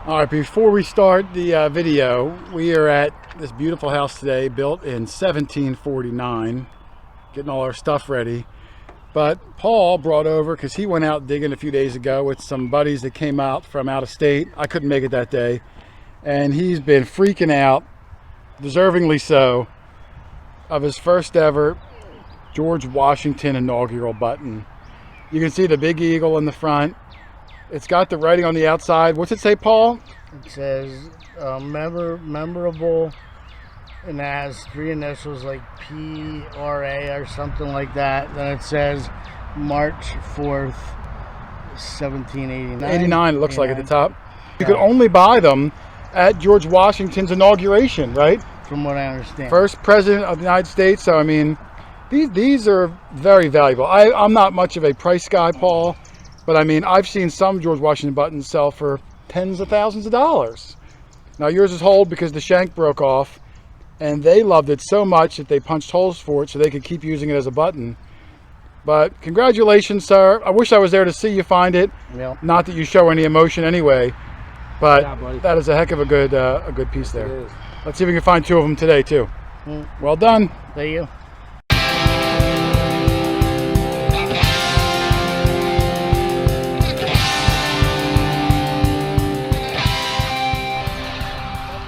All right, before we start the video, we are at this beautiful house today, built in 1749, getting all our stuff ready. But Paul brought over, because he went out digging a few days ago with some buddies that came out from out of state. I couldn't make it that day. And he's been freaking out, deservingly so, of his first ever George Washington inaugural button. You can see the big eagle in the front. It's got the writing on the outside. What's it say, Paul? It says memorable, and it has three initials like PRA or something like that. Then it says March 4th, 1789. 89, it looks like at the top. You could only buy them at George Washington's inauguration, right? From what I understand. First president of the United States. So, I mean, these are very valuable. I'm not much of a price guy, Paul. But I mean, I've seen some George Washington buttons sell for tens of thousands of dollars. Now yours is whole because the shank broke off, and they loved it so much that they punched holes for it so they could keep using it as a button. But congratulations, sir. I wish I was there to see you find it. Yeah. Not that you show any emotion anyway, but that is a heck of a good piece there. Let's see if we can find two of them today too. Well done. Thank you.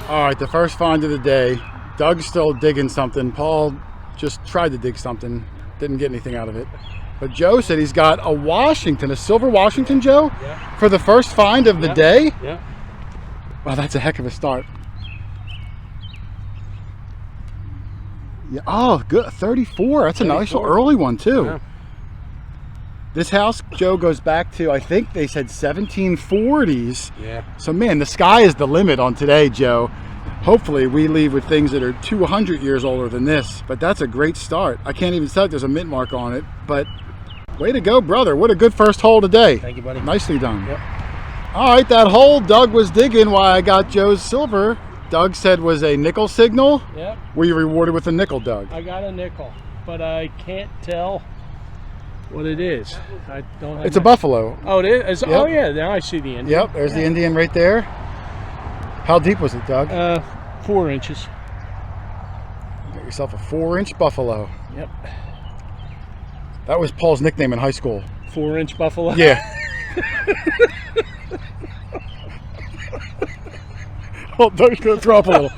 All right, the first find of the day. Doug's still digging something. Paul just tried to dig something, didn't get anything out of it. But Joe said he's got a Washington, a silver Washington, Joe? Yeah. For the first find of the day? Yeah. Wow, that's a heck of a start. Yeah. Oh, good. 34. That's a nice little early one, too. Yeah. This house, Joe, goes back to, I think they said 1740s. Yeah. So, man, the sky is the limit on today, Joe. Hopefully, we leave with things that are 200 years older than this. But that's a great start. I can't even tell if there's a mint mark on it. But way to go, brother. What a good first hole today. Thank you, buddy. Nicely done. Yep. All right, that hole Doug was digging while I got Joe's silver, Doug said was a nickel signal. Yep. Were you rewarded with a nickel, Doug? I got a nickel, but I can't tell what it is. I don't have It's a buffalo. Oh, it is? Yep. Oh, yeah. Now I see the Indian. Yep, there's the Indian right there. How deep was it, Doug? 4 inches. Got yourself a 4-inch buffalo. Yep. That was Paul's nickname in high school. 4-inch buffalo? Yeah. Oh, Doug's going to throw up a little.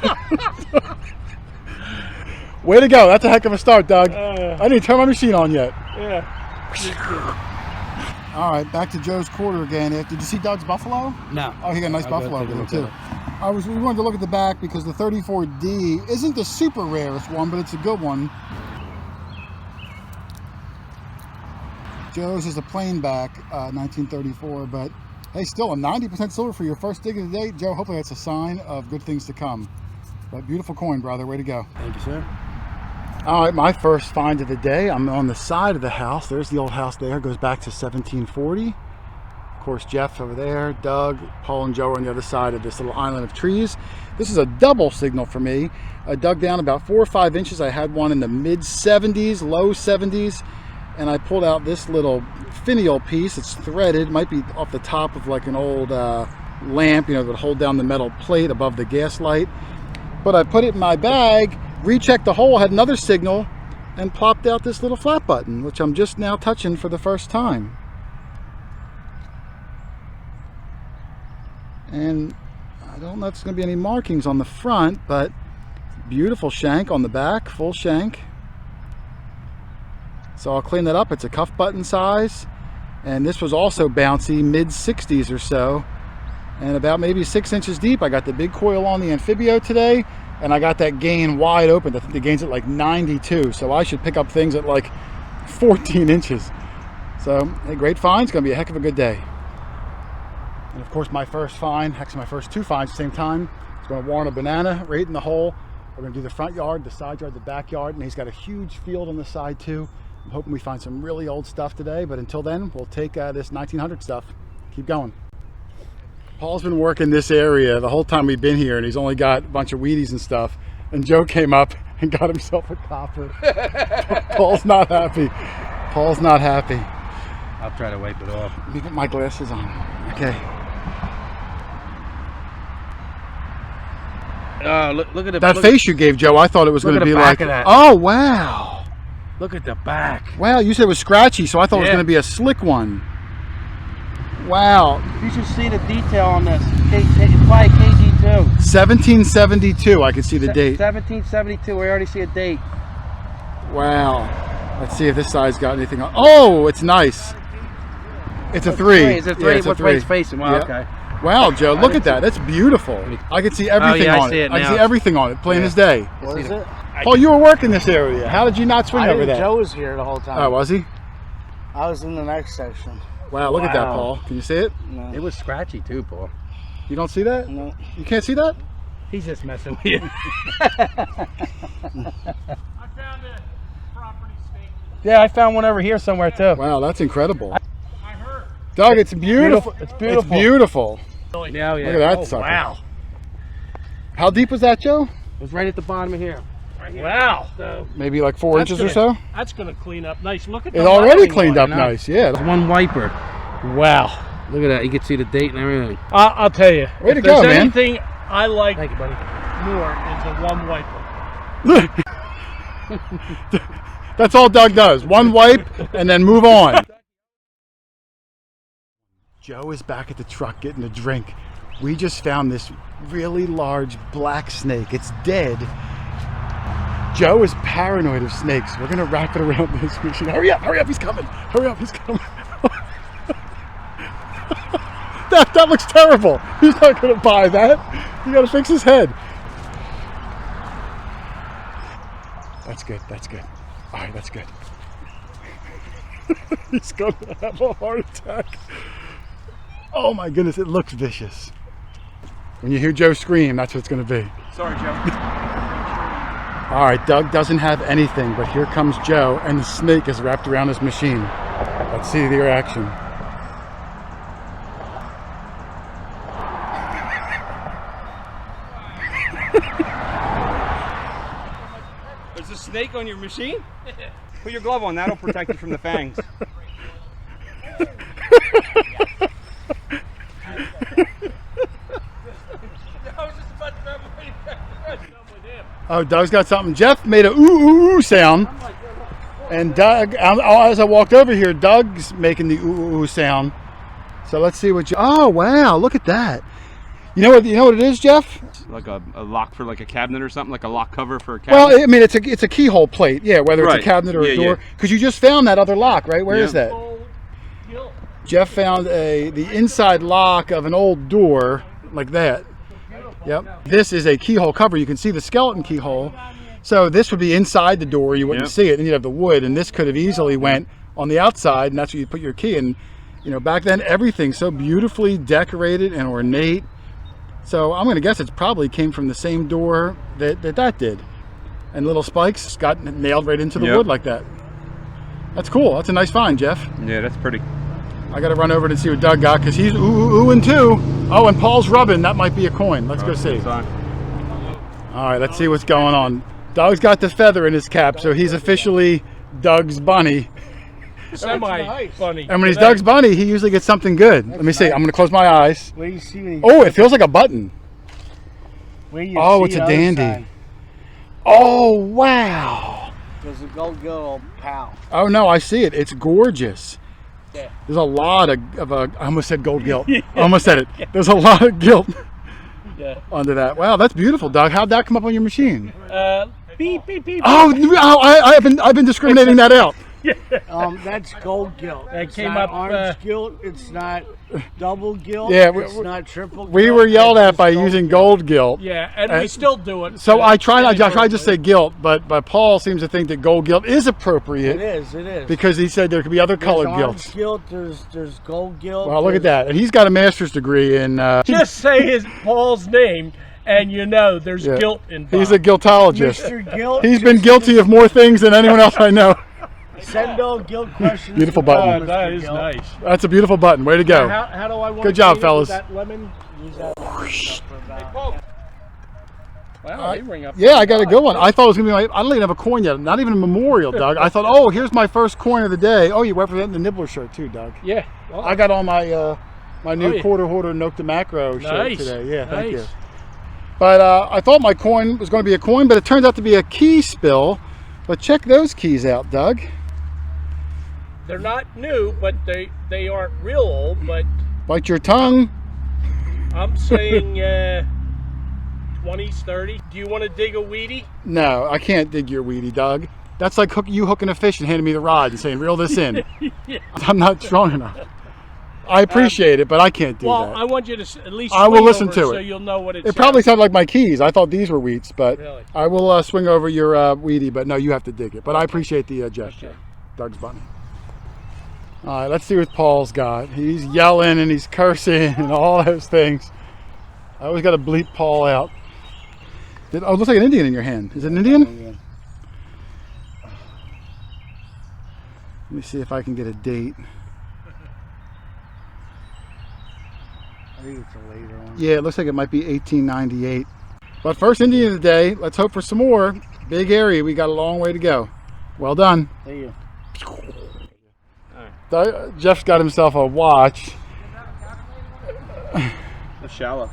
Way to go. That's a heck of a start, Doug. I didn't turn my machine on yet. Yeah. All right, back to Joe's quarter again. Did you see Doug's buffalo? No. Oh, he got a nice buffalo there, too. We wanted to look at the back because the 34D isn't the super rarest one, but it's a good one. Joe's is a plain back, 1934, but hey, still a 90% silver for your first dig of the day. Joe, hopefully that's a sign of good things to come. But beautiful coin, brother. Way to go. Thank you, sir. All right, my first find of the day. I'm on the side of the house. There's the old house there. Goes back to 1740. Of course, Jeff over there, Doug, Paul, and Joe are on the other side of this little island of trees. This is a double signal for me. I dug down about 4 or 5 inches. I had one in the mid 70s, low 70s. And I pulled out this little finial piece. It's threaded, might be off the top of like an old lamp, you know, that would hold down the metal plate above the gas light. But I put it in my bag, rechecked the hole, had another signal, and plopped out this little flat button, which I'm just now touching for the first time. And I don't know if there's going to be any markings on the front, but beautiful shank on the back, full shank. So I'll clean that up. It's a cuff button size, and this was also bouncy, mid 60s or so, and about maybe 6 inches deep. I got the big coil on the Amphibio today, and I got that gain wide open. I think the gain's at like 92, so I should pick up things at like 14 inches. So a great find. It's gonna be a heck of a good day. And of course, my first find, actually my first 2 finds at the same time, is gonna warrant a banana right in the hole. We're gonna do the front yard, the side yard, the backyard, and he's got a huge field on the side too. I'm hoping we find some really old stuff today, but until then, we'll take this 1900 stuff. Keep going. Paul's been working this area the whole time we've been here, and he's only got a bunch of Wheaties and stuff. And Joe came up and got himself a copper. Paul's not happy. Paul's not happy. I, I'll try to wipe it off. Let me put my glasses on. Okay. Look at it. That face you gave, Joe, I thought it was going to be like. Oh, wow. Look at the back. Wow, you said it was scratchy, so I thought it was going to be a slick one. Wow. You should see the detail on this. It's probably KG2. 1772, I can see the date. 1772, we already see a date. Wow. Let's see if this side's got anything on. Oh, it's nice. It's a 3. It's a 3. Yeah, it's a Which 3. way it's facing? Well, okay. Wow, Joe, look at that. That's beautiful. I can see everything on it. I can see everything on it, plain as day. What is it? Paul, you were working this area. How did you not swing over there? Joe was here the whole time. Oh, was he? I was in the next section. Wow, look at that, Paul. Can you see it? No. It was scratchy too, Paul. You don't see that? No. You can't see that? He's just messing with you. I found a property stake. Yeah, I found one over here somewhere too. Wow, that's incredible. I heard. Doug, it's beautiful. It's beautiful. It's beautiful. Yeah, Look at that sucker. Wow. How deep was that, Joe? It was right at the bottom of here. Right here. Wow. Maybe like 4 inches or so? That's going to clean up nice. Look at the It already wiring cleaned on up it. nice, yeah. One wiper. Wow. Look at that. You can see the date and everything. I'll tell you. Way to if go, there's man. anything I like Thank you, buddy. more is a one wiper. That's all Doug does. One wipe and then move on. Joe is back at the truck getting a drink. We just found this really large black snake. It's dead. Joe is paranoid of snakes. We're gonna wrap it around this machine. Hurry up, he's coming. Hurry up, he's coming. that looks terrible. He's not gonna buy that. You gotta fix his head. That's good, that's good. All right, that's good. He's gonna have a heart attack. Oh my goodness, it looks vicious. When you hear Joe scream, that's what it's gonna be. Sorry, Joe. All right, Doug doesn't have anything, but here comes Joe, and the snake is wrapped around his machine. Let's see the reaction. There's a snake on your machine? Put your glove on, that'll protect you from the fangs. Oh, Doug's got something. Jeff made a ooh, ooh, ooh sound. And Doug, as I walked over here, Doug's making the ooh, ooh, ooh sound. So let's see what you, oh, wow, look at that. You know what it is, Jeff? Like a lock for like a cabinet or something, like a lock cover for a cabinet? Well, I mean, it's a keyhole plate, yeah, whether it's a cabinet or a door. Because you just found that other lock, right? Where is that? Jeff found the inside lock of an old door like that. Yep. This is a keyhole cover. You can see the skeleton keyhole. So this would be inside the door. You wouldn't see it, and you'd have the wood. And this could have easily went on the outside, and that's where you put your key. And you know, back then everything's so beautifully decorated and ornate. So I'm going to guess it probably came from the same door that did. And little spikes got nailed right into the wood like that. That's cool. That's a nice find, Jeff. Yeah, that's pretty. I got to run over to see what Doug got because he's ooh-ooh-oohing too. Oh, and Paul's rubbing. That might be a coin. Let's go see. All right, let's see what's going on. Doug's got the feather in his cap, so he's officially Doug's bunny. Semi-funny. And when he's Doug's bunny, he usually gets something good. Let me see. I'm going to close my eyes. Where you see when Oh, it feels like a button. Oh, it's a dandy. Oh, wow. There's a gold gill pal. Oh, no, I see it. It's gorgeous. There's a lot of I almost said gold gilt. I almost said it. There's a lot of gilt under that. Wow, that's beautiful, Doug. How'd that come up on your machine? Beep, beep, beep. Oh, I've been discriminating that out. That's gold gilt. That It's came not up, orange gilt. It's not double gilt. Yeah, it's not triple gilt. We were yelled It's at just by using gold gilt. Yeah, and we still do it. So I tried to say gilt, but Paul seems to think that gold gilt is appropriate. It is. Because he said there could be other colored Orange gilts. gilt. There's gold gilt. Well, look at that. And he's got a master's degree in... Just say Paul's name, and you know there's guilt involved. He's a guiltologist. Mr. Gilt. He's been guilty of more things than anyone else I know. Send all guilt questions. Beautiful to button. Mr. That is Gilt. nice. That's a beautiful button. Way to go. How do I want Good to job, clean it fellas. with that lemon? Use that for about- Wow, they ring up. Yeah, I got a good one. I thought it was going to be I don't even have a coin yet. Not even a memorial, Doug. I thought, oh, here's my first coin of the day. Oh, you representing the Nibbler shirt too, Doug. Yeah. Well, I got on my my new yeah. QuarterHoarder Note to Macro shirt Nice. today. Yeah, thank you. Nice. But I thought my coin was going to be a coin, but it turns out to be a key spill. But check those keys out, Doug. They're not new, but they aren't real old. But Bite your tongue. I'm saying 20s, 30. Do you want to dig a weedy? No, I can't dig your weedy, Doug. That's like you hooking a fish and handing me the rod and saying, reel this in. Yeah. I'm not strong enough. I appreciate it, but I can't do Well, that. I want you to at least I will swing listen over to so it. you'll know what It probably sounded like my keys. I thought these were wheats, but Really? I will swing over your weedy, but no, you have to dig it. But I appreciate the gesture. Okay. Doug's bunny. All right, let's see what Paul's got. He's yelling and he's cursing and all those things. I always got to bleep Paul out. Oh, it looks like an Indian in your hand. Is it an Indian? Let me see if I can get a date. I think it's a later one. Yeah, it looks like it might be 1898. But first Indian of the day. Let's hope for some more. Big area. We got a long way to go. Well done. Thank you. Jeff's got himself a watch. It's shallow.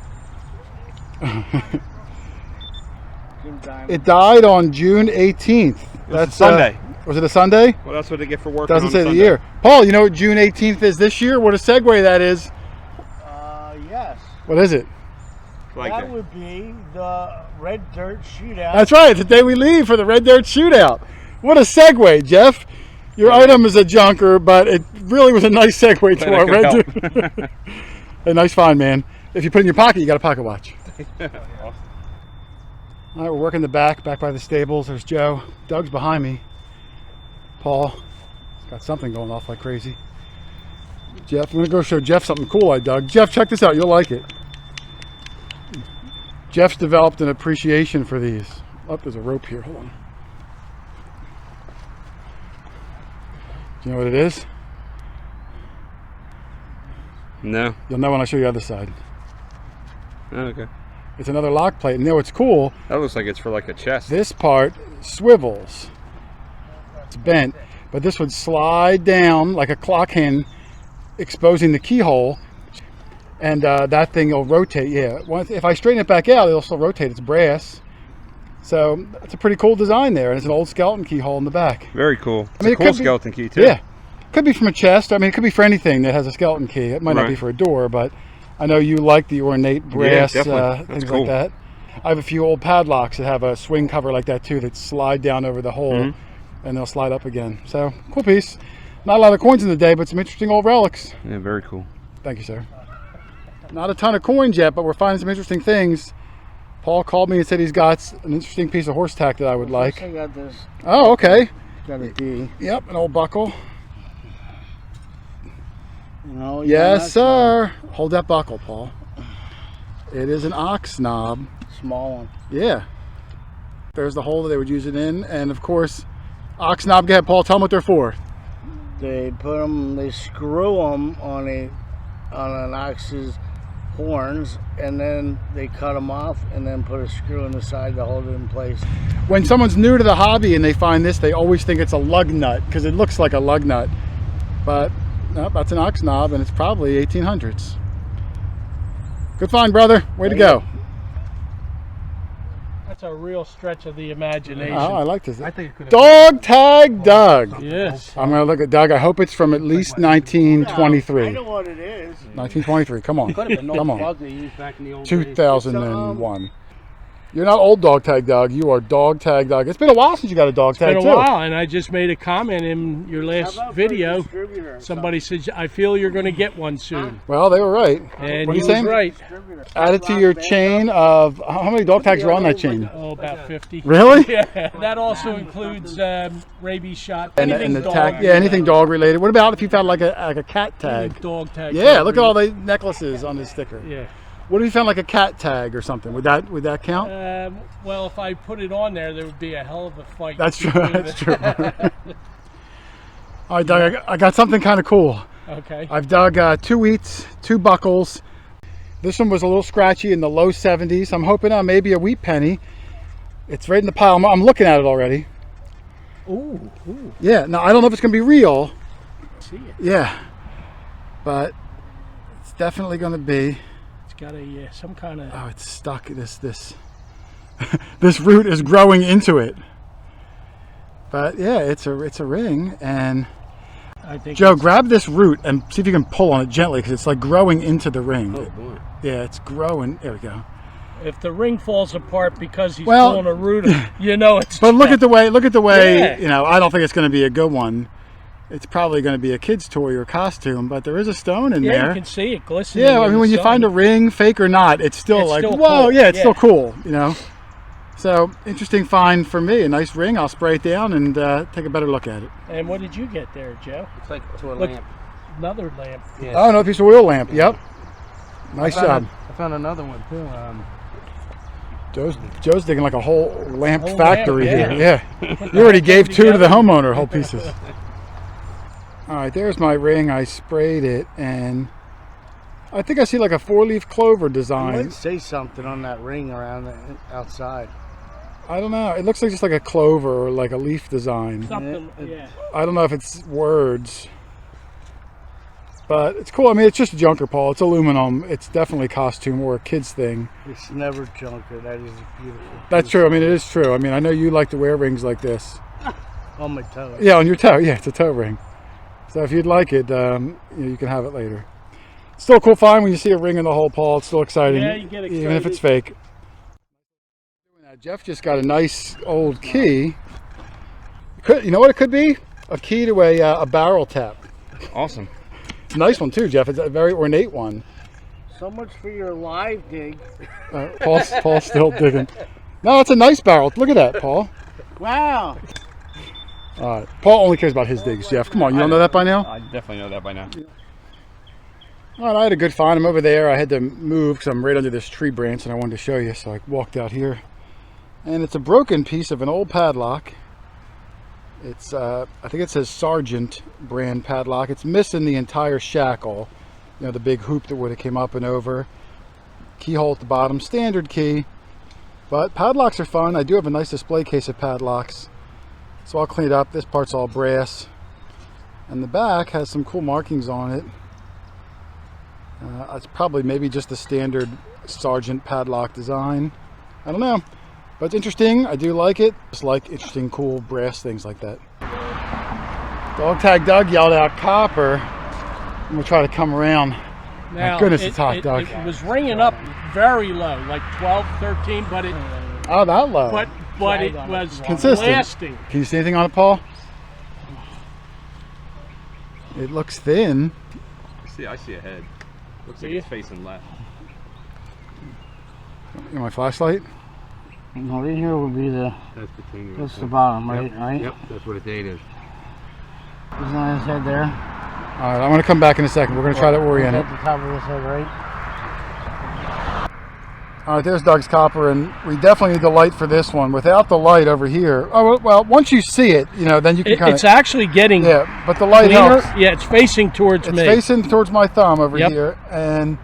It died on June 18th. That's Sunday. Was it a Sunday? Well, that's what they get for working. Doesn't on say the Sunday. year. Paul, you know what June 18th is this year? What a segue that is. Yes. What is it? Like that that. would be the Red Dirt Shootout. That's right. It's the day we leave for the Red Dirt Shootout. What a segue, Jeff. Your item is a junker, but it really was a nice segue to Glad I our could Red Dirt. A nice find, man. If you put it in your pocket, you got a pocket watch. All right, we're working the back by the stables. There's Joe. Doug's behind me. Paul. Got something going off like crazy. Jeff, I'm going to go show Jeff something cool I dug. Jeff, check this out. You'll like it. Jeff's developed an appreciation for these. Oh, there's a rope here. Hold on. Do you know what it is? No. You'll know when I show you the other side. Oh, okay. It's another lock plate. And you know what's cool? That looks like it's for like a chest. This part swivels. It's bent. But this would slide down like a clock hand, exposing the keyhole. And that thing will rotate. Yeah. If I straighten it back out, it'll still rotate. It's brass. So it's a pretty cool design there. And it's an old skeleton keyhole in the back. Very cool. It's I mean, a cool skeleton key too. Yeah. Could be from a chest. I mean, it could be for anything that has a skeleton key. It might not be Right. for a door, but I know you like the ornate brass, definitely. things cool. like that. I have a few old padlocks that have a swing cover like that too that slide down over the hole and they'll slide up again. So, cool piece. Not a lot of coins in the day, but some interesting old relics. Yeah, very cool. Thank you, sir. Not a ton of coins yet, but we're finding some interesting things. Paul called me and said he's got an interesting piece of horse tack that I would like. I got this. Oh, okay. Got a D. Yep, an old buckle. You know, Yes, sir. Hold that buckle, Paul. It is an ox knob. Small one. Yeah. There's the hole that they would use it in. And of course, ox knob. Go ahead, Paul. Tell them what they're for. They put them. They screw them on an ox's horns, and then they cut them off, and then put a screw in the side to hold it in place. When someone's new to the hobby and they find this, they always think it's a lug nut because it looks like a lug nut. But no, that's an ox knob, and it's probably 1800s. Good find, brother. Way to go. That's a real stretch of the imagination. Oh, I like this. I think it could have Dog Tag Doug. Yes. I'm going to look at Doug. I hope it's from at least 1923. I know what it is. 1923. Come on. Could have been no Come on. bug they used back in the old days. 2001. You're not old Dog Tag Doug. You are Dog Tag Doug. It's been a while since you got a dog tag Been a too. while, and I just made a comment in your How last about for a video. distributor? Somebody said, "I feel you're going to get one soon," Well, they were right. and What are he you was saying? right. Distributor. Add it to your chain of how many dog tags are on that chain? Oh, about 50. Really? Yeah. That also includes rabies shot. And anything the dog tag, yeah, anything dog related. What about if you found like a cat anything tag? dog tag. Yeah, look at all the necklaces on this sticker. Yeah. What if you found like a cat tag or something? Would that count? Well, if I put it on there would be a hell of a fight. That's true. between That's the- true. All right, Doug, I got something kind of cool. Okay. I've dug 2 wheats, 2 buckles. This one was a little scratchy in the low 70s. I'm hoping on maybe a wheat penny. It's right in the pile. I'm looking at it already. Ooh. Yeah, now I don't know if it's going to be real. See it. Yeah, but it's definitely going to be. It's got a some kind of. Oh, it's stuck. This this root is growing into it. But yeah, it's a ring, and I think Joe, grab this root and see if you can pull on it gently, because it's like growing into the ring. Oh boy. Yeah, it's growing. There we go. if the ring falls apart because he's Well, pulling a root, you know it's. But look at the way. Yeah. You know, I don't think it's going to be a good one. It's probably going to be a kid's toy or costume, but there is a stone in Yeah, there. you can see it glistening. Yeah, I in mean, when the you find a sun. ring, fake or not, it's still It's like, still whoa, cool. yeah, it's Yeah. still cool, you know. So, interesting find for me. A nice ring. I'll spray it down and take a better look at it. And what did you get there, Joe? It's like to a Look, lamp. another lamp. Yeah. Oh, no, piece of oil lamp. Yep. Nice job. I found another one too. Joe's digging like a whole lamp Whole factory lamp, here. Yeah. You already gave two to the homeowner, whole pieces. All right, there's my ring. I sprayed it, and I think I see like a 4-leaf clover You design. might say something on that ring around the outside. I don't know. It looks like just like a clover or like a leaf design. Something, yeah. I don't know if it's words, but it's cool. I mean, it's just junker, Paul. It's aluminum. It's definitely costume or a kid's thing. It's never junker. That is beautiful. That's true. I mean, it is true. I mean, I know you like to wear rings like this. On my toe. Yeah, on your toe. Yeah, it's a toe ring. So if you'd like it, you can have it later. Still a cool find when you see a ring in the hole, Paul. It's still exciting, Yeah, you get even if excited. it's fake. Now, Jeff just got a nice old key. You know what it could be? A key to a barrel tap. Awesome. It's a nice one too, Jeff. It's a very ornate one. So much for your live dig. Paul's still digging. No, it's a nice barrel. Look at that, Paul. Wow. All right. Paul only cares about his digs, Jeff. Come on, you don't know that by now? I definitely know that by now. All right, I had a good find. I'm over there. I had to move because I'm right under this tree branch, and I wanted to show you, so I walked out here. And it's a broken piece of an old padlock. It's, I think it says Sargent brand padlock. It's missing the entire shackle. You know, the big hoop that would have came up and over. Keyhole at the bottom, standard key. But padlocks are fun. I do have a nice display case of padlocks. So I'll clean it up. This part's all brass. And the back has some cool markings on it. It's probably maybe just the standard Sargent padlock design. I don't know. But it's interesting. I do like it. Just like interesting, cool brass things like that. Dog Tag Doug yelled out copper. I'm going to try to come around. Now, My goodness, it's hot, Doug. It was ringing up very low, like 12, 13, but it, Oh, that low. but it was Consistent. lasting. Can you see anything on it, Paul? It looks thin. I see a head. Looks See like it's ya? facing left. You know my flashlight? No, right here would be the. That's between That's the bottom, right? Yep. Right. Yep, that's what a date is. Isn't that his head there? All right, I'm going to come back in a second. We're going to try to orient it. At the top of his head, right? All right, there's Doug's copper, and we definitely need the light for this one. Without the light over here, oh well, once you see it, you know, then you can kind It's of. actually getting Yeah, but the light cleaner. helps. Yeah, it's facing towards It's me. facing towards my thumb over Yep. here, and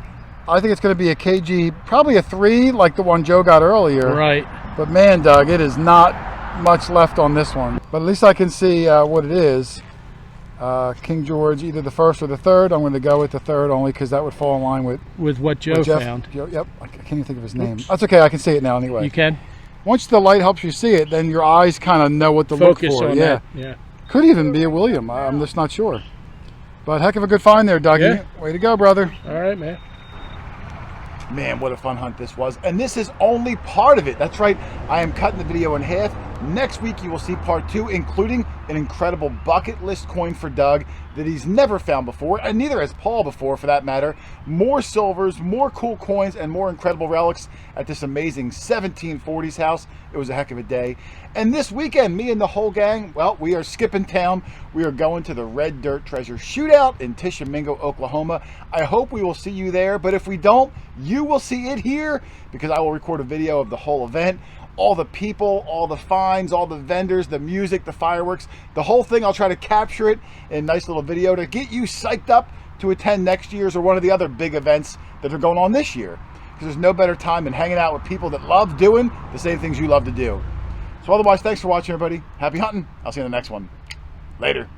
I think it's going to be a KG, probably a 3, like the one Joe got earlier. Right. But man, Doug, it is not much left on this one. But at least I can see what it is. King George, either the first or the third. I'm going to go with the third only because that would fall in line with With what Joe what Jeff found. Yep, I can't even think of his name. That's okay, I can see it now anyway. You can Once the light helps you see it, then your eyes kind of know what to focus look for. on Yeah, that. Yeah. could even be a William. I'm just not sure. But heck of a good find there, Dougie. Yeah. Way to go, brother. All right, man. Man, what a fun hunt this was. And this is only part of it. That's right, I am cutting the video in half. Next week you will see part 2, including an incredible bucket list coin for Doug that he's never found before, and neither has Paul before for that matter. More silvers, more cool coins, and more incredible relics at this amazing 1740s house. It was a heck of a day. And this weekend, me and the whole gang, well, we are skipping town. We are going to the Red Dirt Treasure Shootout in Tishomingo, Oklahoma. I hope we will see you there, but if we don't, you will see it here because I will record a video of the whole event. All the people, all the finds, all the vendors, the music, the fireworks, the whole thing. I'll try to capture it in a nice little video to get you psyched up to attend next year's or one of the other big events that are going on this year. Because there's no better time than hanging out with people that love doing the same things you love to do. So otherwise, thanks for watching, everybody. Happy hunting. I'll see you in the next one. Later.